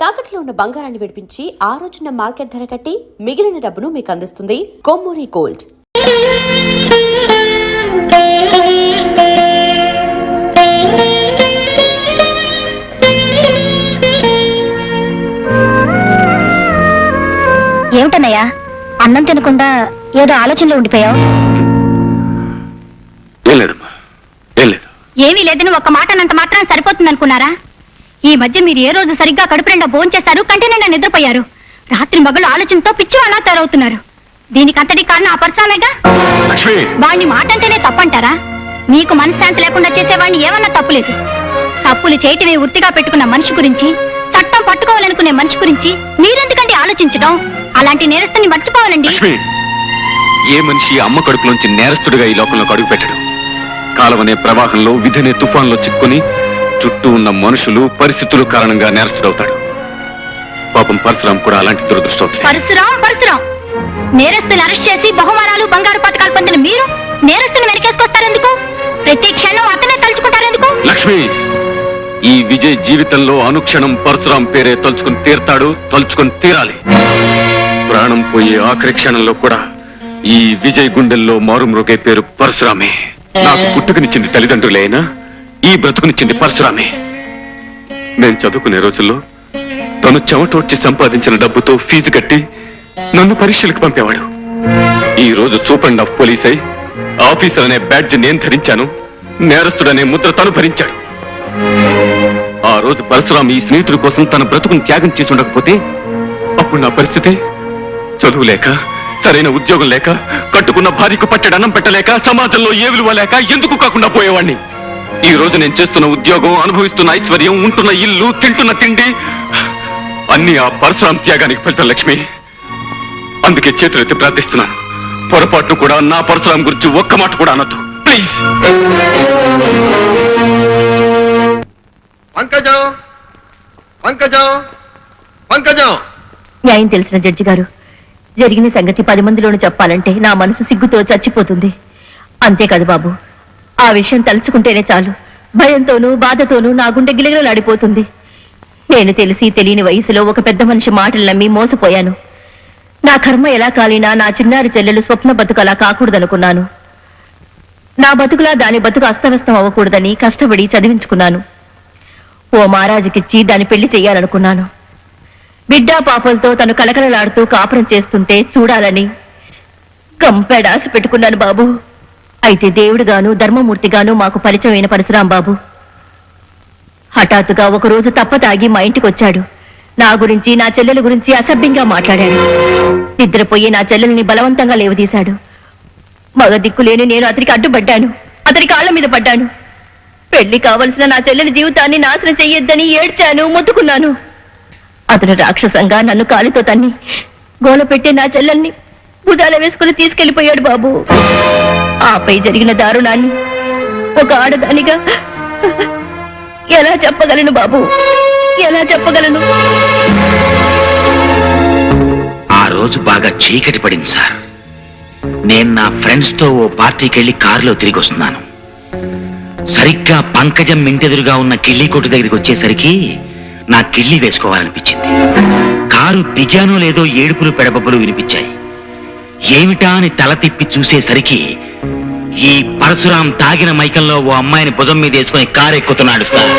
తాకట్లో ఉన్న బంగారాన్ని విడిపించి ఆ రోజున మార్కెట్ ధర కట్టి మిగిలిన డబ్బును మీకు అందిస్తుంది కొమ్మూరి గోల్డ్. ఏమిటన్నయ్యా అన్నం తినకుండా ఏదో ఆలోచనలో ఉండిపోయావు? ఏమీ లేదని ఒక్క మాట అన్నంత మాత్రం సరిపోతుంది అనుకున్నారా? ఈ మధ్య మీరు ఏ రోజు సరిగ్గా కడుపు నిండా భోంచేశారు, కంటి నిండా నిద్రపోయారు. రాత్రి మగళ్ళు ఆలోచనతో పిచ్చివాళ్ళ తయారవుతున్నారు. దీనికి అంతటి కారణం ఆ పరసామేగా. వాణ్ణి మాట అంటేనే తప్పంటారా? నీకు మనశ్శాంతి లేకుండా చేసేవాడిని ఏమన్నా తప్పులేదు. తప్పులు చేయటమే వృత్తిగా పెట్టుకున్న మనిషి గురించి, చట్టం పట్టుకోవాలనుకునే మనిషి గురించి మీరెందుకంటే ఆలోచించడం? అలాంటి నేరస్తుని మర్చిపోవాలండి. ఏ మనిషి అమ్మ కడుపులోంచి నేరస్తుడిగా ఈ లోకంలో అడుగు పెట్టడం? కాలమనే ప్రవాహంలో విధనే తుఫాన్లో చిక్కుని చుట్టూ ఉన్న మనుషులు పరిస్థితులు కారణంగా నేరస్తుడవుతాడు. పాపం పరశురాం కూడా అలాంటి దురదృష్టం. పరశురాం నేరస్తుని అరెస్ట్ చేసి బహుమానాలు బంగారు పథకాలు పొందిన మీరు నేరస్తుని వెనకేసుకొస్తారెందుకు? ప్రతి క్షణం అతనే తలుచుకుంటారెందుకు? లక్ష్మి, ఈ విజయ్ జీవితంలో అనుక్షణం పరశురాం పేరే తలుచుకుని తీరతాడు, తలుచుకుని తీరాలి. ప్రాణం పోయే ఆఖరి క్షణంలో కూడా ఈ విజయ్ గుండెల్లో మారుమ్రోగే పేరు పరశురామే. నాకు పుట్టుకనిచ్చింది తల్లిదండ్రులే అయినా ఈ బ్రతుకునిచ్చింది పరశురామే. నేను చదువుకునే రోజుల్లో తను చెమటోడ్చి సంపాదించిన డబ్బుతో ఫీజు కట్టి నన్ను పరీక్షలకు పంపేవాడు. ఈ రోజు సూపరింట్ ఆఫ్ పోలీస్ అయి ఆఫీసర్ అనే బ్యాడ్జ్ నేను ధరించాను, నేరస్తుడనే ముద్ర తను భరించాడు. ఆ రోజు పరశురాం ఈ స్నేహితుడి కోసం తన బ్రతుకుని త్యాగం చేసి ఉండకపోతే అప్పుడు నా పరిస్థితి చదువు లేక, సరైన ఉద్యోగం లేక, కట్టుకున్న భార్యకు పట్టెడు అన్నం పెట్టలేక, సమాజంలో ఏ విలువ లేక ఎందుకు కాకుండా పోయేవాణ్ణి. ఈ రోజు నేను చేస్తున్న ఉద్యోగం, అనుభవిస్తున్న ఐశ్వర్యం, ఉంటున్న ఇల్లు, తింటున్న తిండి అన్ని ఆ పరశురాం త్యాగానికి ఫలితం లక్ష్మి. అందుకే చేతులెత్తి ప్రార్థిస్తున్నాను, పొరపాటు కూడా నా పరశురాం గురించి ఒక్క మాట కూడా అనొద్దు ప్లీజ్. న్యాయం తెలిసిన జడ్జి గారు, జరిగిన సంగతి 10 మందిలోనూ చెప్పాలంటే నా మనసు సిగ్గుతో చచ్చిపోతుంది. అంతేకాదు బాబు, ఆ విషయం తలుచుకుంటేనే చాలు భయంతోనూ బాధతోనూ నా గుండె గిలగిలలాడిపోతుంది. నేను తెలిసి తెలియని వయసులో ఒక పెద్ద మనిషి మాటలు నమ్మి మోసపోయాను. నా కర్మ ఎలా కాలినా నా చిన్నారి చెల్లెలు స్వప్న బతుకు అలా కాకూడదనుకున్నాను. నా బతుకులా దాని బతుకు అస్తవ్యస్తం అవ్వకూడదని కష్టపడి చదివించుకున్నాను. ఓ మహారాజుకిచ్చి దాని పెళ్లి చెయ్యాలనుకున్నాను. బిడ్డా పాపలతో తను కలకలలాడుతూ కాపురం చేస్తుంటే చూడాలని గంపెడాశ పెట్టుకున్నాను బాబు. అయితే దేవుడుగాను ధర్మమూర్తిగాను మాకు పరిచయమైన పరశురాం బాబు హఠాత్తుగా ఒకరోజు తప్పతాగి మా ఇంటికి వచ్చాడు. నా గురించి, నా చెల్లెల గురించి అసభ్యంగా మాట్లాడాడు. నిద్రపోయి నా చెల్లెల్ని బలవంతంగా లేవదీశాడు. మగ దిక్కులేని నేను అతనికి అడ్డుపడ్డాను, అతని కాళ్ల మీద పడ్డాను. పెళ్లి కావలసిన నా చెల్లెలి జీవితాన్ని నాశనం చెయ్యొద్దని ఏడ్చాను, మొత్తుకున్నాను. అతను రాక్షసంగా నన్ను కాలితో తన్ని గోల పెట్టే నా చెల్లెల్ని భుజాల వేసుకుని తీసుకెళ్లిపోయాడు బాబు. ఆపై జరిగిన దారుణాన్ని ఒక ఆడదానిగా ఎలా చెప్పగలను బాబు, ఎలా చెప్పగలను? ఆ రోజు బాగా చీకటి పడింది సార్. నేను నా ఫ్రెండ్స్ తో ఓ పార్టీకి వెళ్లి కారులో తిరిగి వస్తున్నాను. సరిగ్గా పంకజం ఇంటెదురుగా ఉన్న కిళ్ళీ కొట్టు దగ్గరికి వచ్చేసరికి నా కిళ్ళి వేసుకోవాలనిపించింది. కారు దిగానో లేదో ఏడుపులు పెడబబ్బులు వినిపించాయి. ఏమిటా అని తల తిప్పి చూసేసరికి ఈ పరశురాం తాగిన మైకంలో ఓ అమ్మాయిని భుజం మీద వేసుకుని కారు ఎక్కుతున్నాడు సార్.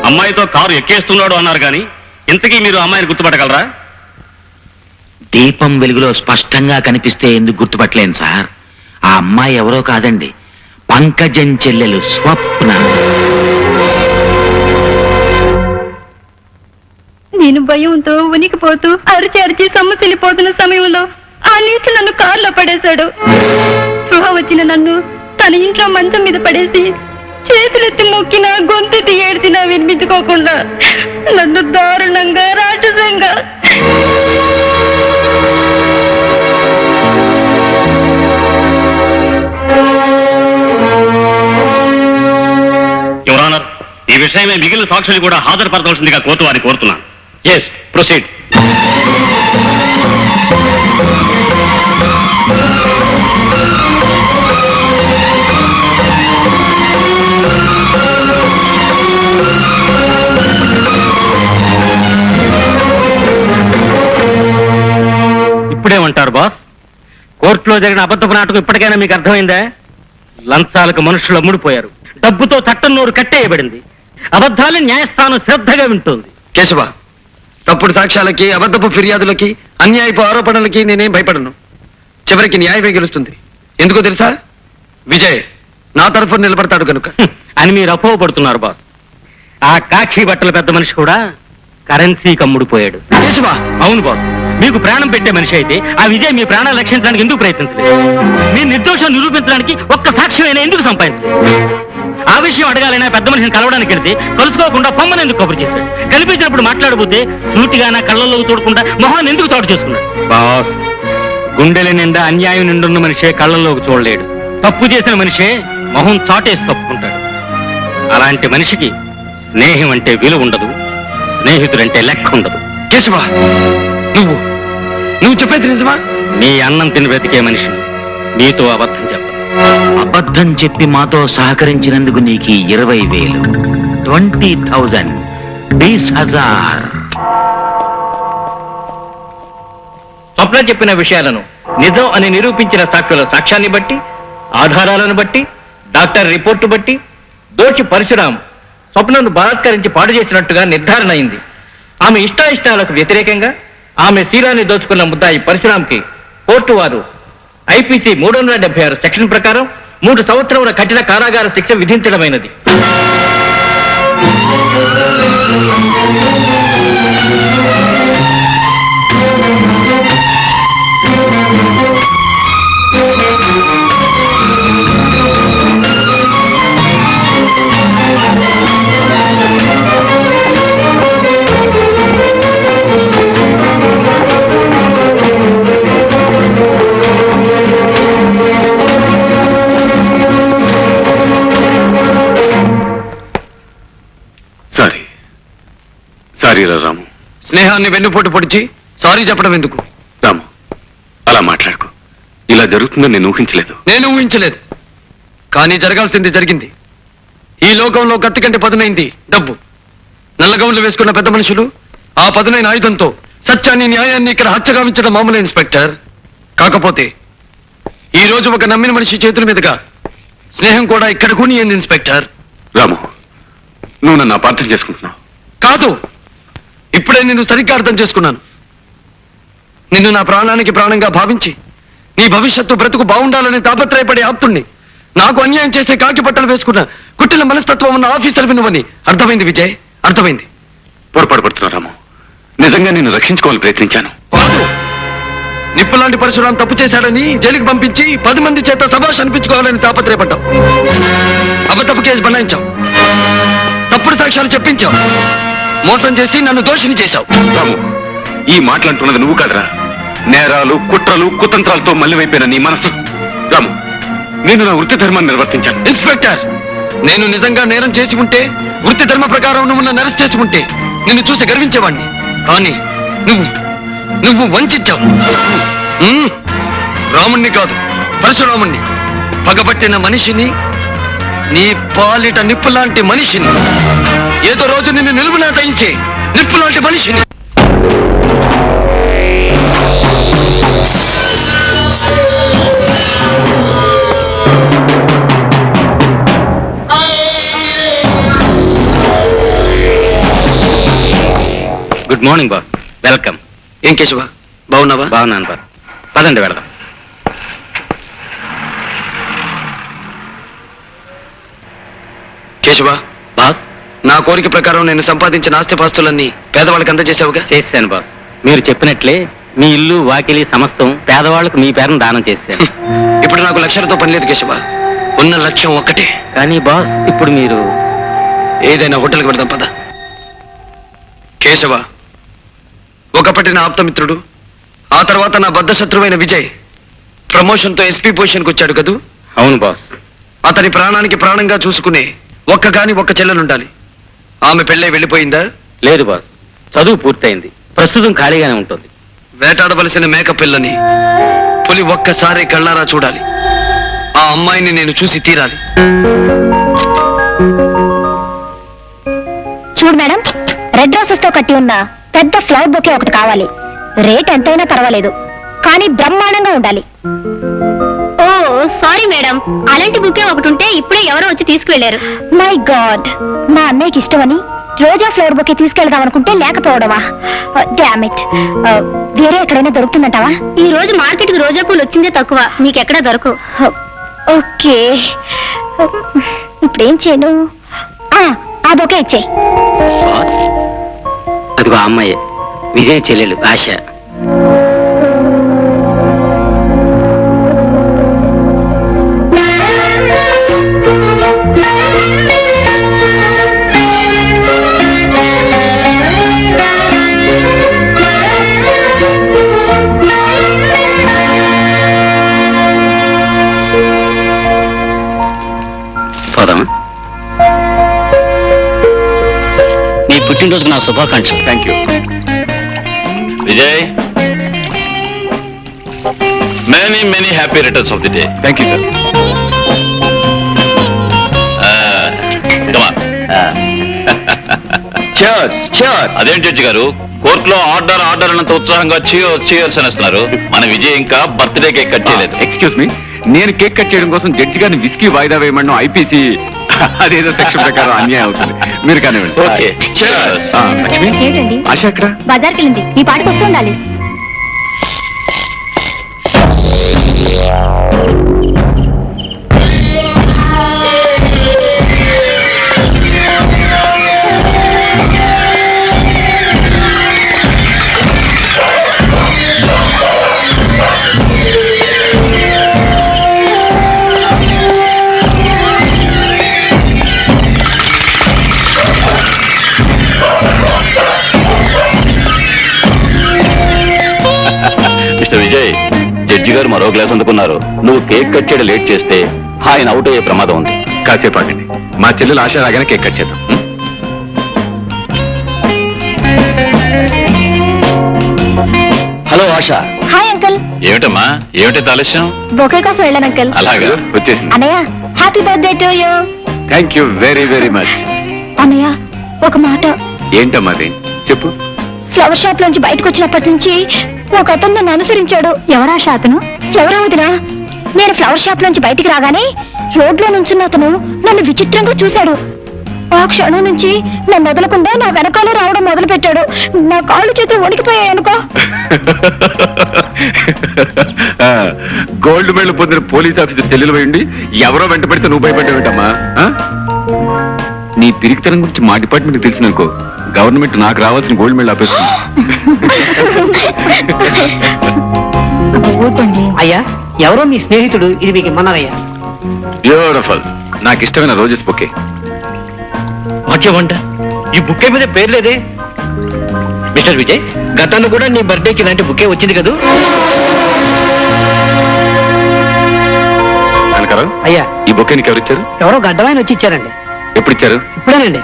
అమ్మాయితో కారు ఎక్కేస్తున్నాడు అన్నారు కానీ ఇంతకీ మీరు అమ్మాయిని గుర్తుపట్టగలరా? దీపం వెలుగులో స్పష్టంగా కనిపిస్తే ఎందుకు గుర్తుపట్టలేను సార్. ఆ అమ్మాయి ఎవరో కాదండి, పంకజం చెల్లెలు స్వప్న. నేను భయంతో ఉనికిపోతూ అరిచి అరిచి సొమ్మసిల్లిపోతున్న సమయంలో ఆ నీటి నన్ను కారులో పడేశాడు. స్పృహ వచ్చిన నన్ను తన ఇంట్లో మంచం మీద పడేసి చేతులెత్తి మొక్కినా గొంతెత్తి ఏడ్చినా వినిపించుకోకుండా నన్ను దారుణంగా రాక్షసంగా ఈ విషయమే మిగిలిన సాక్షులు కూడా హాజరుపరచవలసిందిగా కోర్టు వారిని కోరుతున్నాను. Yes, proceed. ఇప్పుడేమంటారు బాస్? కోర్టులో జరిగిన అబద్ధపు నాటకం ఇప్పటికైనా మీకు అర్థమైందా? లంచాలకు మనుషులు అమ్ముడుపోయారు, డబ్బుతో చట్టం నోరు కట్టేయబడింది, అబద్ధాలు న్యాయస్థానం శ్రద్ధగా వింటోంది. కేశవ, తప్పుడు సాక్ష్యాలకి, అబద్ధపు ఫిర్యాదులకి, అన్యాయపు ఆరోపణలకి నేనేం భయపడను. చివరికి న్యాయమే గెలుస్తుంది. ఎందుకో తెలుసా? విజయ్ నా తరఫున నిలబడతాడు కనుక అని మీరు అపోహపడుతున్నారు బాస్. ఆ కాక్షి బట్టల పెద్ద మనిషి కూడా కరెన్సీకి అమ్ముడుపోయాడు. కేశవ, అవును బాస్, మీకు ప్రాణం పెట్టే మనిషి అయితే ఆ విజయ్ మీ ప్రాణాలు రక్షించడానికి ఎందుకు ప్రయత్నించలేదు? మీ నిర్దోషం నిరూపించడానికి ఒక్క సాక్ష్యమైనా ఎందుకు సంపాదించలేదు? ఆ విషయం అడగాలైనా పెద్ద మనిషిని కలవడానికి వెళ్తే కలుసుకోకుండా పొమ్మని ఎందుకు కబురు చేశాడు? కనిపించినప్పుడు మాట్లాడబోతే సూటిగా నా కళ్ళల్లో చూడకుండా మొహాన్ని ఎందుకు చాటు చేసుకున్నాడు? బాస్, గుండెల నిండా అన్యాయం నిండున్న మనిషే కళ్ళల్లోకి చూడలేడు. తప్పు చేసిన మనిషే మొహం చాటేసి తప్పుకుంటాడు. అలాంటి మనిషికి స్నేహం అంటే విలువ ఉండదు, స్నేహితుడంటే లెక్క ఉండదు. కేశవ, నువ్వు చెప్పేది నిజమా? నీ అన్నం తిని బ్రతికే మనిషిని నీతో అబద్ధం చెప్పదు. అబద్ధం చెప్పి మాతో సహకరించినందుకు నీకు 20,000, 20,000, 20,000. స్వప్న చెప్పిన విషయాలను నిజం అని నిరూపించిన సాక్షుల సాక్ష్యాన్ని బట్టి, ఆధారాలను బట్టి, డాక్టర్ రిపోర్టు బట్టి దోషి పరశురాం స్వప్నను బలాత్కరించి పాడు చేసినట్టుగా నిర్ధారణ అయింది. ఆమె ఇష్టాయిష్టాలకు వ్యతిరేకంగా ఆమె శీలాన్ని దోచుకున్న ముద్దాయి పరశురాంకి కోర్టు వారు ఐపీసీ 376 సెక్షన్ ప్రకారం 3 సంవత్సరముల కఠిన కారాగార శిక్ష విధించడమైనది. సారీ రాము. స్నేహాన్ని వెన్నుపోటు పొడిచి సారీ చెప్పడం ఎందుకు? రాము, అలా మాట్లాడుకో. ఇలా జరుగుతుందని నేను ఊహించలేదు. నేను ఊహించలేదు, కానీ జరగాల్సింది జరిగింది. ఈ లోకంలో కత్తి కంటే పదునైంది డబ్బు. నల్లగౌన్లు వేసుకున్న పెద్ద మనుషులు ఆ పదునైన ఆయుధంతో సత్యాన్ని, న్యాయాన్ని ఇక్కడ హత్యగావించడం మామూలు ఇన్స్పెక్టర్. కాకపోతే ఈ రోజు ఒక నమ్మిన మనిషి చేతుల మీదుగా స్నేహం కూడా ఇక్కడ కూనియంది ఇన్స్పెక్టర్. రాము, నువ్వు నన్ను అపార్థం చేసుకుంటున్నావు. కాదు, ఇప్పుడే నిన్ను సరిగ్గా అర్థం చేసుకున్నాను. నిన్ను నా ప్రాణానికి ప్రాణంగా భావించి నీ భవిష్యత్తు బ్రతుకు బాగుండాలని తాపత్రయపడే ఆప్తుణ్ణి, నాకు అన్యాయం చేసే కాకి బట్టలు వేసుకున్న కుట్టిన మనస్తత్వం ఉన్న ఆఫీసర్ వినువని అర్థమైంది విజయ్, అర్థమైంది. పొరపాటు పడుతున్నా రాము, నిజంగా నిన్ను రక్షించుకోవాలని ప్రయత్నించాను. నిప్పులాంటి పరశురాం తప్పు చేశాడని జైలుకి పంపించి 10 మంది చేత సభాష్ అనిపించుకోవాలని తాపత్రయపడ్డావు. అబద్ధపు కేసు బనాయించావు, తప్పుడు సాక్ష్యాలు చెప్పించావు, మోసం చేసి నన్ను దోషిని చేశావు. రాము, ఈ మాటలంటున్నది నువ్వు కాదురా. నేరాలు, కుట్రలు, కుతంత్రాలతో మళ్ళీవైపోయిన నీ మనసు. రాము, నేను నా వృత్తి ధర్మాన్ని నిర్వర్తించాను. ఇన్స్పెక్టర్, నేను నిజంగా నేరం చేసి ఉంటే, వృత్తి ధర్మ ప్రకారం నువ్వు నన్ను అరెస్ట్ చేసి ఉంటే నిన్ను చూసి గర్వించేవాణ్ణి. కానీ నువ్వు వంచావు. రాముణ్ణి కాదు, పరశురాముణ్ణి, పగబట్టిన మనిషిని, నీ పాలిట నిప్పులాంటి మనిషిని, ఏదో రోజు నిన్ను నిలువునా దయించే నిప్పులాంటి మనిషిని. Good morning boss, welcome. ఏం కేశవ, బాగున్నావా? బాగున్నాను బాస్, పదండి వెళదాం. కేశవ బాస్, నా కోరిక ప్రకారం నేను సంపాదించిన ఆస్తిపాస్తులన్నీ పేదవాళ్ళకి అందజేసావుగా? చేశాను బాస్. మీరు చెప్పినట్లే మీ ఇల్లు, వాకిలి సమస్తం పేదవాళ్ళకు మీ పేరును దానం చేశాను. ఇప్పుడు నాకు లక్షలతో పని లేదు కేశవ, ఉన్న లక్ష్యం ఒక్కటే. కానీ బాస్, ఇప్పుడు మీరు ఏదైనా హోటల్కి పెడదాం పద. కేశవ, ఒకప్పటి నా ఆప్తమిత్రుడు, ఆ తర్వాత నా బద్ధ శత్రువైన విజయ్ ప్రమోషన్తో ఎస్పీ పొజిషన్కి వచ్చాడు కదూ? అవును బాస్. అతని ప్రాణానికి ప్రాణంగా చూసుకునే ఒక్క చెల్లెలుండాలి. ఆమె పెళ్ళై వెళ్ళిపోయిందా? లేదు బాస్, చదువు పూర్తయింది, ప్రస్తుతం ఖాళీగానే ఉంటుంది. వేటాడవలసిన మేక పిల్లని పులి ఒక్కసారి కళ్ళారా చూడాలి. ఆ అమ్మాయిని నేను చూసి తీరాలి. చూడు మేడం, రెడ్ రోసెస్ తో కట్టి ఉన్న పెద్ద ఫ్లవర్ బొకే ఒకటి కావాలి. రేట్ ఎంతైనా పర్వాలేదు. కానీ బ్రహ్మాండంగా ఉండాలి. ఓ సారీ మేడం, అలాంటి బుకే ఒకటి ఉంటే ఇప్పుడే ఎవరో వచ్చి తీసుకువెళ్లారు. మై గాడ్, మా అన్నయ్యకి ఇష్టమని రోజా ఫ్లవర్ బుకే తీసుకెళ్దాం అనుకుంటే లేకపోవడమా? Damn it. వేరే ఎక్కడైనా దొరుకుతుందంటావా? ఈ రోజు మార్కెట్ కి రోజా పూలు వచ్చిందే తక్కువ, మీకెక్కడా దొరకవు. ఓకే, ఇప్పుడేం చేయను? ఆ బొకే ఇచ్చేయి. అదిగో అమ్మాయి, విజయ్ చెల్లెలు ఆశ. పోదాం. నీ పుట్టినరోజుకు నా శుభాకాంక్షలు. Thank you Vijay. Many many happy returns of the day. Thank you sir. అదేంటి జడ్జి గారు, కోర్టులో ఆర్డర్ ఆర్డర్ అన్నంత ఉత్సాహంగా చేయర్స్ అనేస్తున్నారు. మన విజయ్ ఇంకా బర్త్డే కేక్ కట్ చేయలేదు. ఎక్స్క్యూజ్ మీ, నేను కేక్ కట్ చేయడం కోసం జడ్జి గారిని విస్కీ వాయిదా వేయమని ఐపీసీ అదేదో సెక్షన్ ప్రకారం అన్యాయం అవుతుంది. మీరు కానివ్వండి. Okay, cheers. లక్ష్మి, ఏంటండి ఆశ అక్కడ బజార్కి వెళ్ళింది, ఈ పాటికి వస్తూ ఉండాలి. మిస్టర్ విజయ్, జడ్జి గారు మరో గ్లాస్ అందుకున్నారు. నువ్వు కేక్ కట్ చేయడం లేట్ చేస్తే ఆయన అవుట్ అయ్యే ప్రమాదం ఉంది. కాసేపు ఆగండి, మా చెల్లెలు ఆశ రాగానే కేక్ కట్ చేద్దాం. హలో ఆశ. Hi uncle. ఏమిటమ్మా, ఏమిటి ఆలస్యం? బొకే కోసం వెళ్ళాను అంకుల్. అలాగా, వచ్చేసింది. అన్నయ్య, happy birthday to you. Thank you very very much. అన్నయ్య, ఒక మాట. ఏంటమ్మా అది, చెప్పు. ఫ్లవర్ షాప్ నుంచి బయటకు వచ్చినప్పటి నుంచి ఒక అతను నన్ను అనుసరించాడు. ఎవరా అతను? ఎవరా వదినా? నేను ఫ్లవర్ షాప్ నుంచి బయటికి రాగానే రోడ్లో నుంచున్న అతను నన్ను విచిత్రంగా చూశాడు. ఆ క్షణం నుంచి నన్ను వదలకుండా నా వెనకాలే రావడం మొదలు పెట్టాడు. నా కాళ్ళు చేతులు వణికిపోయాయి అనుకో. గోల్డ్ మెడల్ పొందిన పోలీస్ ఆఫీసర్ చెల్లెలు పోయింది ఎవరో వెంట పెడితే నువ్వు భయపడ్డావేంటమ్మా? నీ పిరికితనం గురించి మా డిపార్ట్మెంట్ తెలిసిననుకో, గవర్నమెంట్ నాకు రావాల్సిన గోల్డ్ మెడల్ ఆపేస్తుంది. అయ్యా, ఎవరో మీ స్నేహితుడు ఇది మీకు ఇమ్మన్నారయ్యా. బ్యూటిఫుల్, నాకు ఇష్టమైన రోజెస్ బొకే. వాక్యమంట, ఈ బుక్కే మీద పేరు లేదే. మిస్టర్ విజయ్, గతంలో కూడా నీ బర్త్డేకి ఇలాంటి బుక్కే వచ్చింది కదూ? కనకరావు, అయ్యా, ఈ బొకే నీకు ఎవరు ఇచ్చారు? ఎవరో గడ్డమైన వచ్చి ఇచ్చారండి. ఎప్పుడు ఇచ్చారు? ఇప్పుడేనండి.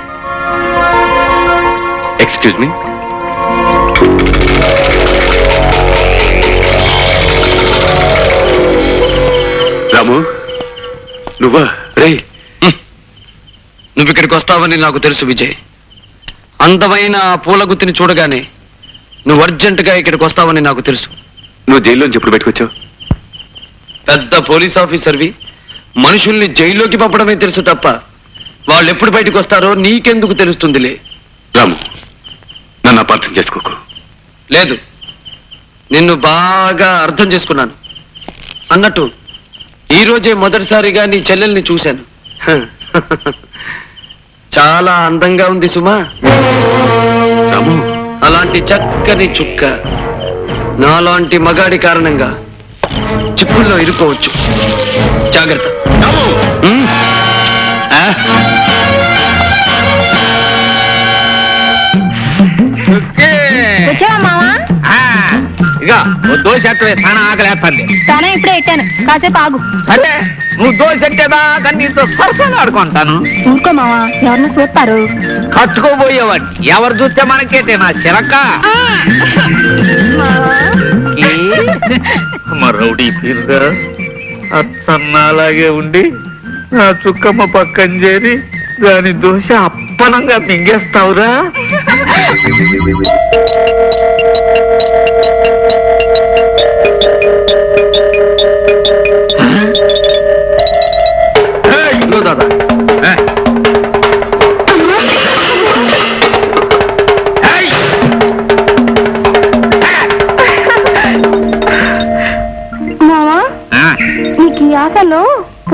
Excuse me. రాము, నువ్వా? రే, నువ్వు ఇక్కడికి వస్తావని నాకు తెలుసు విజయ్. అందమైన ఆ పూల గుత్తిని చూడగానే నువ్వు అర్జెంటుగా ఇక్కడికి వస్తావని నాకు తెలుసు. నువ్వు జైల్లోంచి ఎప్పుడు బయటకు వచ్చావు? పెద్ద పోలీస్ ఆఫీసర్వి, మనుషుల్ని జైల్లోకి పంపడమే తెలుసు తప్ప వాళ్ళు ఎప్పుడు బయటకు వస్తారో నీకెందుకు తెలుస్తుందిలే. రాము, నన్ను అపార్థం చేసుకోకు. లేదు, నిన్ను బాగా అర్థం చేసుకున్నాను. అన్నట్టు ఈ రోజే మొదటిసారిగా నీ చెల్లెల్ని చూశాను. చాలా అందంగా ఉంది సుమా. రాము, అలాంటి చక్కని చుక్క నాలాంటి మగాడి కారణంగా చిక్కుల్లో ఇరుకోవచ్చు. జాగ్రత్త. వచ్చావా మావా? ఇక దోశ చాలా ఆకలేస్తుంది. తానే ఇప్పుడే పెట్టాను, కాసేపు ఆగు. సరే, నువ్వు దోశ ఎట్టేదాకా నీతో సరసంగా ఆడుకుంటాను. ఊరుకో మావా, ఎవరిని చూస్తారు. కట్టుకోబోయేవాడు ఎవరు చూస్తే మనకేటే నా చిరక. రౌడీ పీరుగా అత్తన్న అలాగే ఉండి నా చుక్కమ్మ పక్కన చేరి దాని దోశ అప్పనంగా మింగేస్తావురా.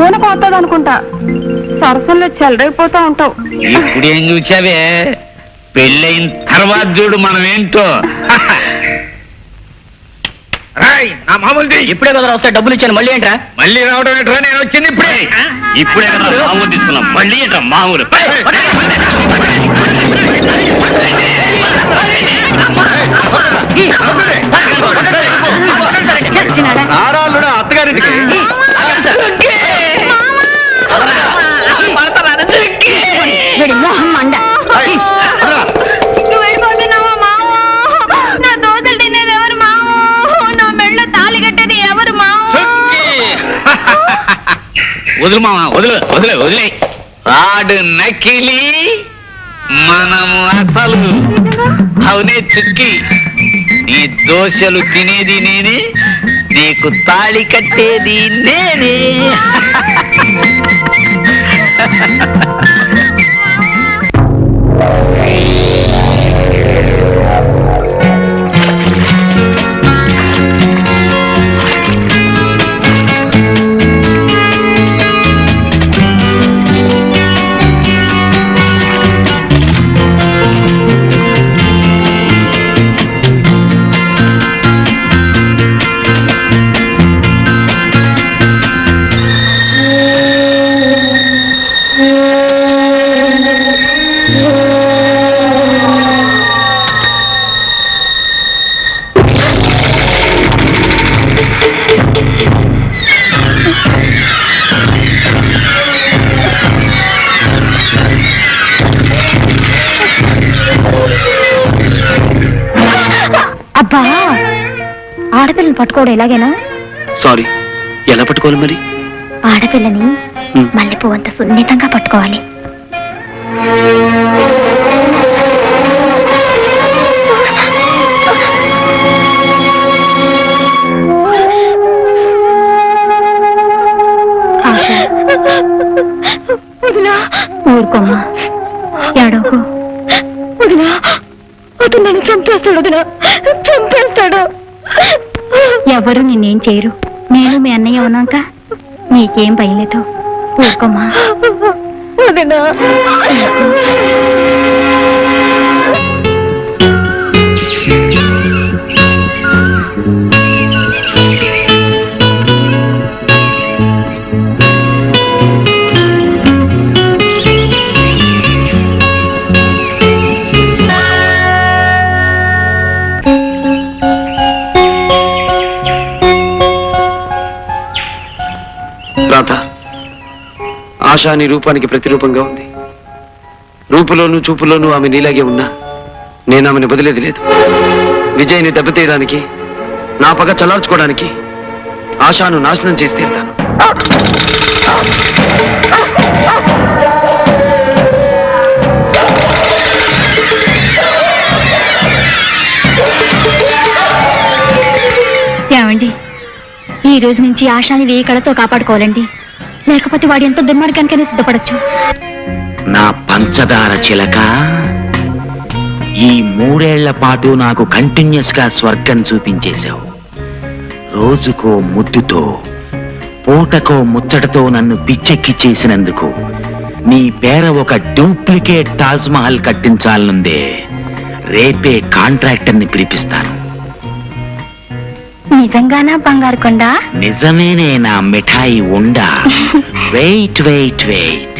పూనకం వస్తుంది అనుకుంటా. సరసంలో చెలరైపోతా ఉంటావు. ఇప్పుడేం చూసావే, పెళ్ళైన తర్వాత చూడు మనం ఏంటో. నా మామూలుది ఇప్పుడే కదా వస్తే డబ్బులు ఇచ్చాను, మళ్ళీ ఏంట్రా? మళ్ళీ రావడం ఏంట్రా? నేను వచ్చింది ఇప్పుడే కదా మామూలు తీసుకున్నాం, మళ్ళీ ఏంట్రా మామూలు? నారాలుడా అత్తగారింటికి వదులు మామ, వదులు వదిలే వదిలే. ఆడు నకిలి, మనము అసలు. అవునే చుక్కి, నీ దోశలు తినేది నేనే, నీకు తాళి కట్టేది నేనే. అబ్బా, ఆడపిల్లని పట్టుకోవడం ఎలాగేనా? సారీ, ఎలా పట్టుకోవాలి మరి? ఆడపిల్లని మల్లెపూ అంత సున్నితంగా పట్టుకోవాలి. ఊరుకోమ్మా, ఏడోకు. వదినా, అతను నన్ను చంపేస్తాడు. వదినా, చంపేస్తాడు. ఎవరు నిన్నేం చేయరు. నేను మీ అన్నయ్య ఉన్నాక నీకేం భయం లేదు. ఊరుకోమ్మా. వదినా, రాధ, ఆశ నీ రూపానికి ప్రతిరూపంగా ఉంది. రూపులోనూ చూపులోనూ ఆమె నీలాగే ఉన్నా నేను ఆమెను వదిలేది లేదు. విజయ్ని దెబ్బతీయడానికి, నా పగ చల్లార్చుకోవడానికి ఆశను నాశనం చేసి తీరుతాను. ఏమండి, ఈ రోజు నుంచి ఆశాని వేయి కళతో కాపాడుకోవాలండి. లేకపోతే వాడి ఎంతో దుర్మార్గానికైనా సిద్ధపడచ్చు. నా పంచదార చిలక, ఈ 3 ఏళ్ల పాటు నాకు కంటిన్యూస్ గా స్వర్గం చూపించేశావు. రోజుకో ముద్దుతో, పూటకో ముచ్చటతో నన్ను పిచ్చెక్కి చేసినందుకు నీ పేర ఒక డూప్లికేట్ తాజ్ మహల్ కట్టించాలనుందే. రేపే కాంట్రాక్టర్ని పిలిపిస్తాను. నిజంగానా బంగారు కొండ? నిజమేనే నా మిఠాయి ఉండా. వెయిట్ వెయిట్ వెయిట్,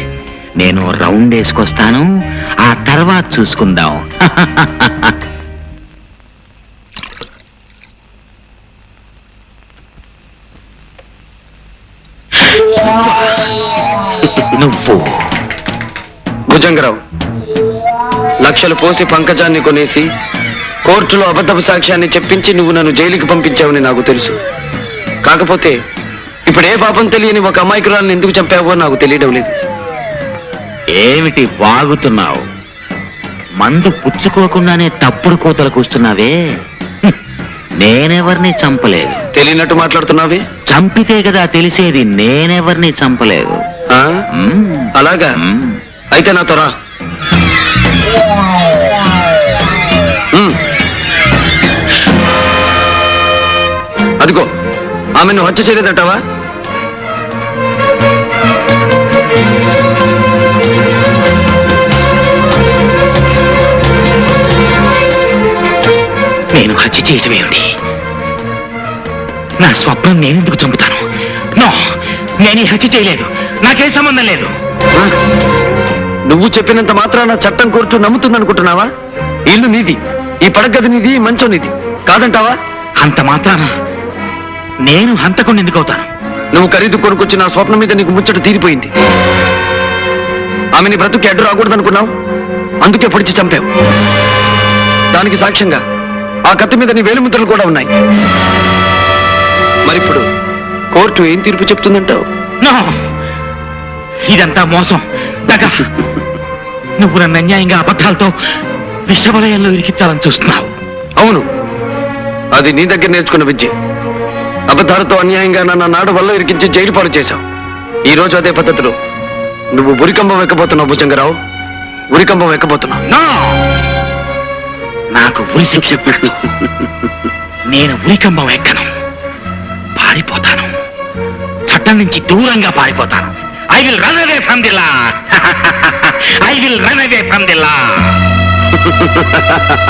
నేను రౌండ్ వేసుకొస్తాను, ఆ తర్వాత చూసుకుందాం. నువ్వు భుజంగరావు, లక్షలు పోసి పంకజాన్ని కొనేసి కోర్టులో అబద్ధపు సాక్ష్యాన్ని చెప్పించి నువ్వు నన్ను జైలుకి పంపించావని నాకు తెలుసు. కాకపోతే ఇప్పుడు ఏ పాపం తెలియని ఒక అమాయకురాలను ఎందుకు చంపావో నాకు తెలియడం లేదు. ఏమిటి వాగుతున్నావు? మందు పుచ్చుకోకుండానే తప్పుడు కోతలు కూస్తున్నావే. నేనెవరిని చంపలేదు. తెలియనట్టు మాట్లాడుతున్నావే. చంపితే కదా తెలిసేది. నేనెవరిని చంపలేదు. అలాగా? అయితే నాతో రా. అదిగో, ఆమెను హత్య చేయలేదంటావా? నేను హత్య చేయటం ఏమిటి? నా స్వప్నం నేనెందుకు చంపుతాను? నో, నేను ఈ హత్య చేయలేదు. నాకేం సంబంధం లేదు. ఆ? నువ్వు చెప్పినంత మాత్రాన చట్టం కోర్టు నమ్ముతుందనుకుంటున్నావా? ఇల్లు నీది, ఈ పడగది నీది, మంచం నీది కాదంటావా? అంత మాత్రాన నేను హంతకుండా ఎందుకు అవుతాను? నువ్వు ఖరీదు కొనుక్కొచ్చిన ఆ స్వప్నం మీద నీకు ముచ్చట తీరిపోయింది. ఆమెని బ్రతుకి అడ్డు రాకూడదనుకున్నావు, అందుకే పొడిచి చంపావు. దానికి సాక్ష్యంగా ఆ కత్తి మీద నీ వేలిముద్రలు కూడా ఉన్నాయి. మరిప్పుడు కోర్టు ఏం తీర్పు చెప్తుందంటావు? నో, ఇదంతా మోసం, దగ. నువ్వు నన్ను అన్యాయంగా అబద్ధాలతో విషవలయంలో ఇరికించాలని చూస్తున్నావు. అవును, అది నీ దగ్గర నేర్చుకున్న విద్య. అబద్ధాలతో అన్యాయంగా నన్ను నాడు వల్ల ఇరికించి జైలు పాలు చేశావు. ఈ రోజు అదే పద్ధతిలో నువ్వు ఉరికంబం ఎక్కబోతున్నావు భుజంగరావు, ఉరికంబం ఎక్కబోతున్నావు. నో, నాకు ఉరి శిక్ష పెట్టు. నేను ఉరికంబం ఎక్కను, పారిపోతాను. చట్టం నుంచి దూరంగా పారిపోతాను. I will run away from the law. I will run away from the law.